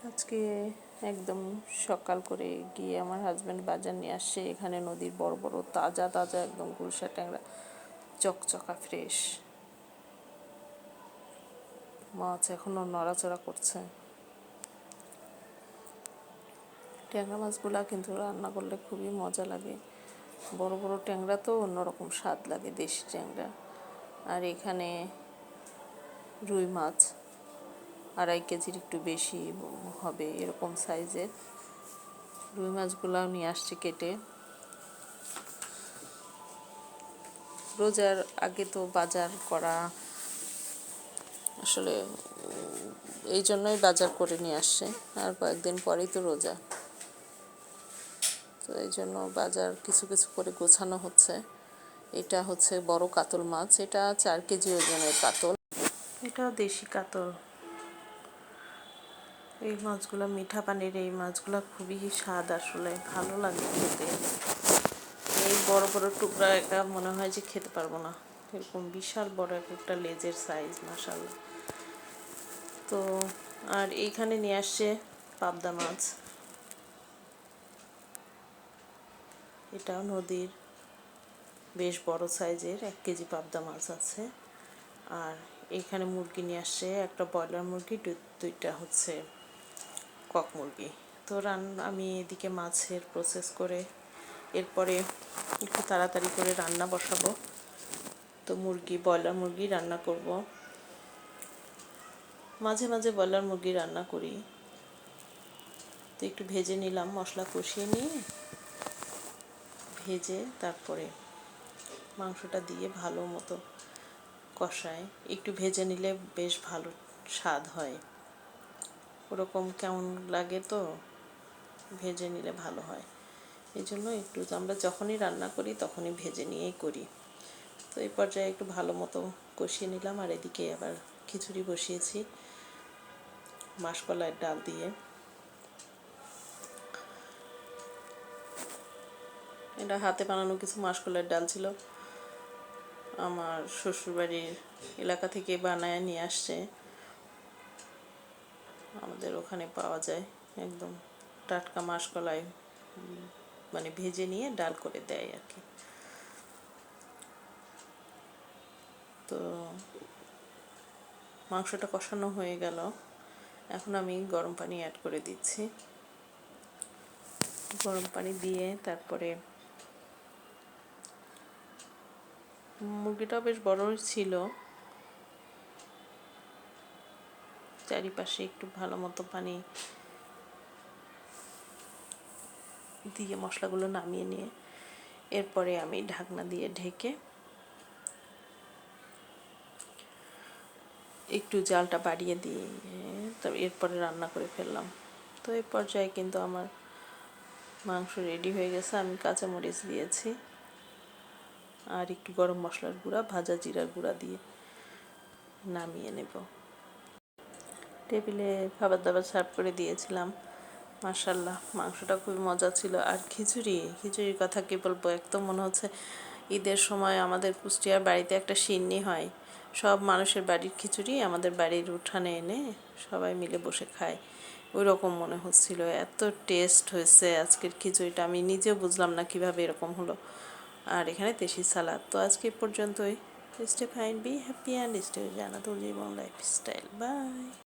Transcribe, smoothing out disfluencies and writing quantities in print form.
আজকে একদম সকাল করে গিয়ে আমার হাজব্যান্ড বাজার নিয়ে আসছে। এখানে নদীর বড় বড় তাজা তাজা একদম গুলশা ট্যাংরা, চকচকা ফ্রেশ মাছ এখনো নড়াচড়া করছে। ট্যাংরা মাছগুলা কিন্তু রান্না করলে খুবই মজা লাগে। বড় বড় ট্যাংরা তো অন্যরকম স্বাদ লাগে, দেশি ট্যাংরা। আর এখানে রুই মাছ 2.5 কেজির একটু বেশি হবে এরকম সাইজের রুই মাছগুলাও নিয়ে আসছে কেটে। রোজার আগে তো বাজার করা আসলে এই জন্যই বাজার করে নিয়ে আসছে, আর কয়েকদিন পরেই তো রোজা, তো এই জন্য বাজার কিছু কিছু করে গোছানো হচ্ছে। এটা হচ্ছে বড় কাতল মাছ, এটা 4 কেজি ওজনের কাতল, এটাও দেশি কাতল। এই মাছগুলো মিঠা পানির, এই মাছগুলো খুবই স্বাদ, আসলে ভালো লাগে খেতে। এই বড় বড় টুকরা একটা মনে হয় যে খেতে পারবো না, এরকম বিশাল বড় একটা লেজের সাইজ, মাশাআল্লাহ। তো আর এইখানে নিয়ে আসছে পাবদা মাছ, এটাও নদীর বেশ বড় সাইজের 1 কেজি পাবদা মাছ আছে। আর এইখানে মুরগি নিয়ে আসছে, একটা ব্রয়লার মুরগি, দুইটা হচ্ছে কক মুরগি। তো আমি এদিকে মাছের প্রসেস করে এরপরে একটু তাড়াতাড়ি করে রান্না বসাবো। তো ব্রয়লার মুরগি রান্না করব। মাঝে মাঝে ব্রয়লার মুরগি রান্না করি। তো একটু ভেজে নিলাম, মশলা কষিয়ে নিয়ে ভেজে তারপরে মাংসটা দিয়ে ভালো মতো কষায়। একটু ভেজে নিলে বেশ ভালো স্বাদ হয়, ওরকম কেমন লাগে, তো ভেজে নিলে ভালো হয়। এই জন্য একটু আমরা যখনই রান্না করি তখনই ভেজে নিয়েই করি। তো এই পর্যায়ে একটু ভালো মতো কষিয়ে নিলাম। আর এদিকে আবার খিচুড়ি বসিয়েছি মাসকলাইয়ের ডাল দিয়ে। এটা হাতে বানানো কিছু মাসকলাইয়ের ডাল ছিল, আমার শ্বশুরবাড়ির এলাকা থেকে বানায় নিয়ে আসছে। আমাদের ওখানে পাওয়া যায় একদম টাটকা মাসকলাই, মানে ভেজে নিয়ে ডাল করে দেয় আর কি। তো মাংসটা কষানো হয়ে গেল, এখন আমি গরম পানি অ্যাড করে দিচ্ছি। গরম পানি দিয়ে তারপরে মুরগিটাও বেশ বড়ই ছিল, চারিপাশে একটু ভালো মতো পানি দিয়ে মশলাগুলো নামিয়ে নিয়ে এরপরে আমি ঢাকনা দিয়ে ঢেকে একটু জালটা বাড়িয়ে দিয়ে এরপরে রান্না করে ফেললাম। তো এই পর্যায়ে কিন্তু আমার মাংস রেডি হয়ে গেছে। আমি কাঁচামরিচ দিয়েছি আর একটু গরম মশলার গুঁড়া, ভাজা জিরার গুঁড়া দিয়ে নামিয়ে নেব। টেবিলে খাবার দাবার সার্ভ করে দিয়েছিলাম। মাশাআল্লাহ, মাংসটা খুবই মজা ছিল। আর খিচুড়ির কথা কি বলবো, একদম মনে হচ্ছে ঈদের সময় আমাদের কুষ্টিয়ার বাড়িতে একটা সিন্নি হয়, সব মানুষের বাড়ির খিচুড়ি আমাদের বাড়ির উঠানে এনে সবাই মিলে বসে খায়, ওই রকম মনে হচ্ছিল। এত টেস্ট হয়েছে আজকের খিচুড়িটা, আমি নিজেও বুঝলাম না কিভাবে এরকম হলো। আর এখানে দেশি সালাদ। তো আজকে পর্যন্তই। Stay fine, be happy and stay Jannatul Jibon lifestyle. By.